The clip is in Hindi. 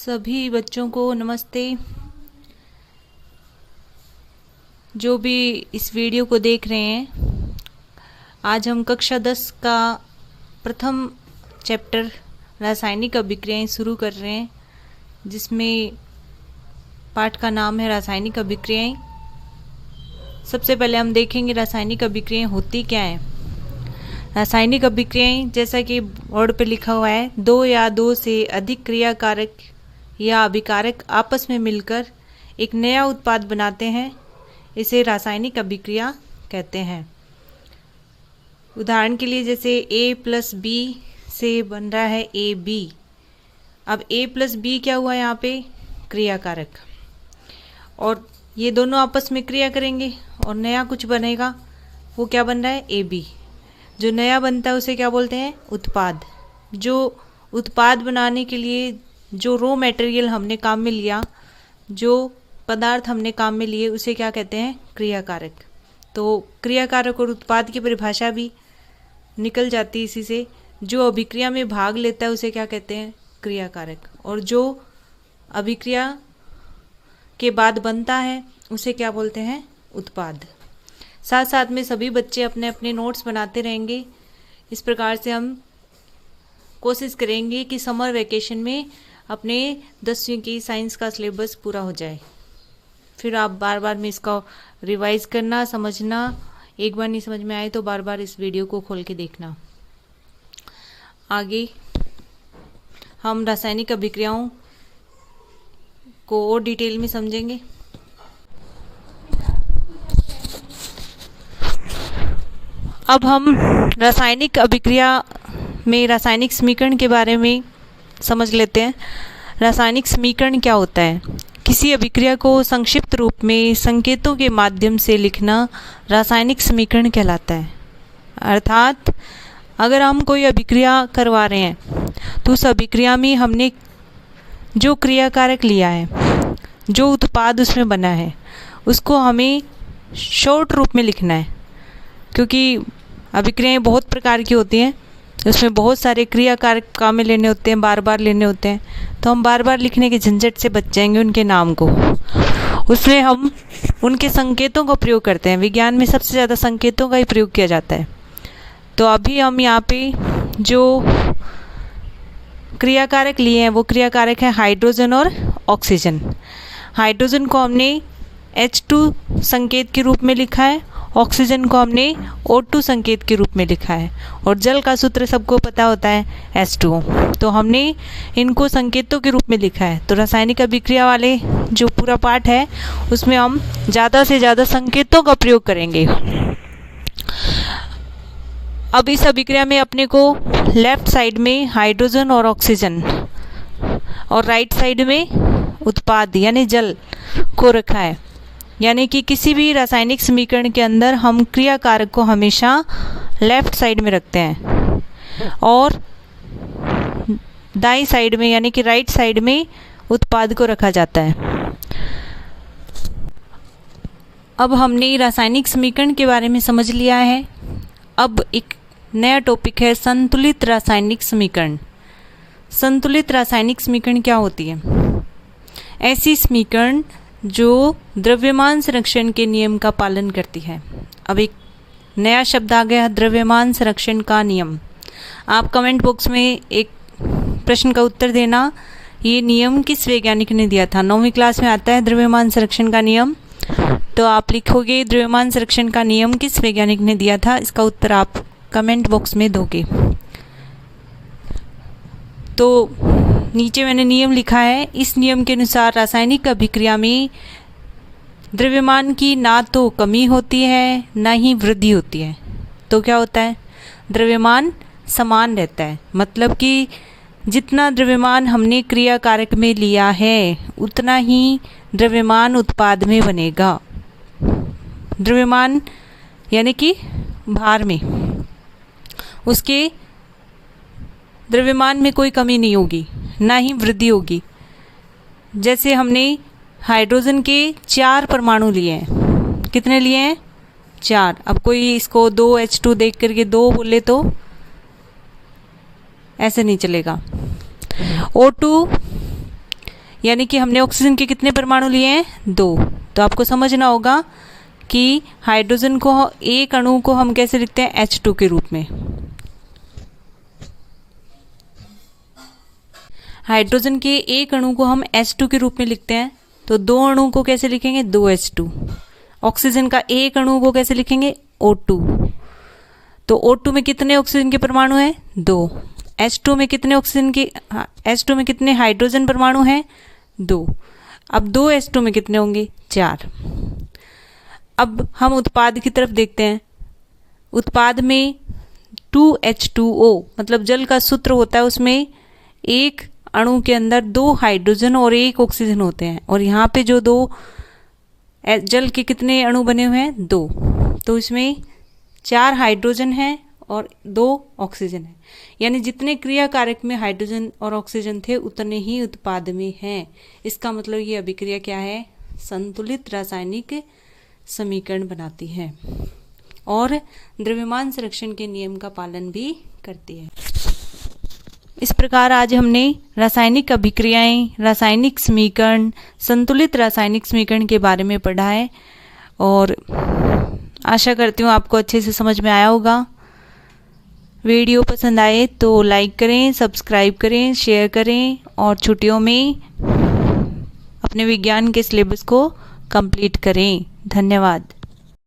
सभी बच्चों को नमस्ते। जो भी इस वीडियो को देख रहे हैं, आज हम कक्षा 10 का प्रथम चैप्टर रासायनिक अभिक्रियाएं शुरू कर रहे हैं, जिसमें पाठ का नाम है रासायनिक अभिक्रियाएं। सबसे पहले हम देखेंगे रासायनिक अभिक्रियाएं होती क्या हैं। रासायनिक अभिक्रियाएं, जैसा कि बोर्ड पे लिखा हुआ है, दो या दो से अधिक क्रियाकारक या अभिकारक आपस में मिलकर एक नया उत्पाद बनाते हैं। इसे रासायनिक अभिक्रिया कहते हैं। उदाहरण के लिए जैसे A+B से बन रहा है AB। अब A+B क्या हुआ यहाँ पे? क्रियाकारक। और ये दोनों आपस में क्रिया करेंगे और नया कुछ बनेगा। वो क्या बन रहा है? AB। जो नया बनता है उसे क्या बोलते हैं? उत्पाद। जो उत्पाद बनाने के लिए जो रॉ मटेरियल हमने काम में लिया, जो पदार्थ हमने काम में लिए, उसे क्या कहते हैं? क्रियाकारक। तो क्रियाकारक और उत्पाद की परिभाषा भी निकल जाती है इसी से। जो अभिक्रिया में भाग लेता है उसे क्या कहते हैं? क्रियाकारक। और जो अभिक्रिया के बाद बनता है उसे क्या बोलते हैं? उत्पाद। साथ साथ में सभी बच्चे अपने अपने नोट्स बनाते रहेंगे। इस प्रकार से हम कोशिश करेंगे कि समर वैकेशन में अपने 10वीं की साइंस का सिलेबस पूरा हो जाए। फिर आप बार बार में इसका रिवाइज करना, समझना। एक बार नहीं समझ में आए तो बार बार इस वीडियो को खोल के देखना। आगे हम रासायनिक अभिक्रियाओं को और डिटेल में समझेंगे। अब हम रासायनिक अभिक्रिया में रासायनिक समीकरण के बारे में समझ लेते हैं। रासायनिक समीकरण क्या होता है? किसी अभिक्रिया को संक्षिप्त रूप में संकेतों के माध्यम से लिखना रासायनिक समीकरण कहलाता है। अर्थात अगर हम कोई अभिक्रिया करवा रहे हैं तो उस अभिक्रिया में हमने जो क्रियाकारक लिया है, जो उत्पाद उसमें बना है, उसको हमें शॉर्ट रूप में लिखना है। क्योंकि अभिक्रियाएं बहुत प्रकार की होती हैं, उसमें बहुत सारे क्रियाकारक काम में लेने होते हैं, बार बार लेने होते हैं, तो हम बार बार लिखने के झंझट से बच जाएंगे उनके नाम को। उसमें हम उनके संकेतों का प्रयोग करते हैं। विज्ञान में सबसे ज़्यादा संकेतों का ही प्रयोग किया जाता है। तो अभी हम यहाँ पे जो क्रियाकारक लिए हैं वो क्रियाकारक है हाइड्रोजन और ऑक्सीजन। हाइड्रोजन को हमने H2 संकेत के रूप में लिखा है, ऑक्सीजन को हमने O2 संकेत के रूप में लिखा है। और जल का सूत्र सबको पता होता है H2O। तो हमने इनको संकेतों के रूप में लिखा है। तो रासायनिक अभिक्रिया वाले जो पूरा पाठ है उसमें हम ज़्यादा से ज़्यादा संकेतों का प्रयोग करेंगे। अब इस अभिक्रिया में अपने को लेफ्ट साइड में हाइड्रोजन और ऑक्सीजन और राइट साइड में उत्पाद यानी जल को रखा है। यानी कि किसी भी रासायनिक समीकरण के अंदर हम क्रियाकारक को हमेशा लेफ्ट साइड में रखते हैं और दाईं साइड में यानी कि राइट साइड में उत्पाद को रखा जाता है। अब हमने रासायनिक समीकरण के बारे में समझ लिया है। अब एक नया टॉपिक है संतुलित रासायनिक समीकरण। संतुलित रासायनिक समीकरण क्या होती है? ऐसी समीकरण जो द्रव्यमान संरक्षण के नियम का पालन करती है। अब एक नया शब्द आ गया, द्रव्यमान संरक्षण का नियम। आप कमेंट बॉक्स में एक प्रश्न का उत्तर देना, ये नियम किस वैज्ञानिक ने दिया था? 9वीं क्लास में आता है द्रव्यमान संरक्षण का नियम। तो आप लिखोगे द्रव्यमान संरक्षण का नियम किस वैज्ञानिक ने दिया था, इसका उत्तर आप कमेंट बॉक्स में दोगे। तो नीचे मैंने नियम लिखा है। इस नियम के अनुसार रासायनिक अभिक्रिया में द्रव्यमान की ना तो कमी होती है ना ही वृद्धि होती है। तो क्या होता है? द्रव्यमान समान रहता है। मतलब कि जितना द्रव्यमान हमने क्रियाकारक में लिया है उतना ही द्रव्यमान उत्पाद में बनेगा। द्रव्यमान यानी कि भार में, उसके द्रव्यमान में कोई कमी नहीं होगी, ना ही वृद्धि होगी। जैसे हमने हाइड्रोजन के 4 परमाणु लिए हैं। कितने लिए हैं? 4। अब कोई इसको 2H2 देख करके 2 बोले तो ऐसे नहीं चलेगा। O2 यानी कि हमने ऑक्सीजन के कितने परमाणु लिए हैं? 2। तो आपको समझना होगा कि हाइड्रोजन को, एक अणु को हम कैसे लिखते हैं? H2 के रूप में। हाइड्रोजन के एक अणु को हम H2 के रूप में लिखते हैं, तो 2 अणु को कैसे लिखेंगे? 2H2। ऑक्सीजन का एक अणु को कैसे लिखेंगे? O2। तो O2 में कितने ऑक्सीजन के परमाणु हैं? 2। H2 में कितने ऑक्सीजन के, H2 में कितने हाइड्रोजन परमाणु हैं? 2। अब 2 H2 में कितने होंगे? 4। अब हम उत्पाद की तरफ देखते हैं। उत्पाद में 2H2O मतलब जल का सूत्र होता है, उसमें एक अणु के अंदर 2 हाइड्रोजन और 1 ऑक्सीजन होते हैं, और यहाँ पे जो 2 जल के कितने अणु बने हुए हैं? 2। तो इसमें 4 हाइड्रोजन हैं और 2 ऑक्सीजन है, यानी जितने क्रिया कारक में हाइड्रोजन और ऑक्सीजन थे उतने ही उत्पाद में हैं। इसका मतलब ये अभिक्रिया क्या है? संतुलित रासायनिक समीकरण बनाती है और द्रव्यमान संरक्षण के नियम का पालन भी करती है। इस प्रकार आज हमने रासायनिक अभिक्रियाएं, रासायनिक समीकरण, संतुलित रासायनिक समीकरण के बारे में पढ़ा है, और आशा करती हूँ आपको अच्छे से समझ में आया होगा। वीडियो पसंद आए तो लाइक करें, सब्सक्राइब करें, शेयर करें, और छुट्टियों में अपने विज्ञान के सिलेबस को कंप्लीट करें। धन्यवाद।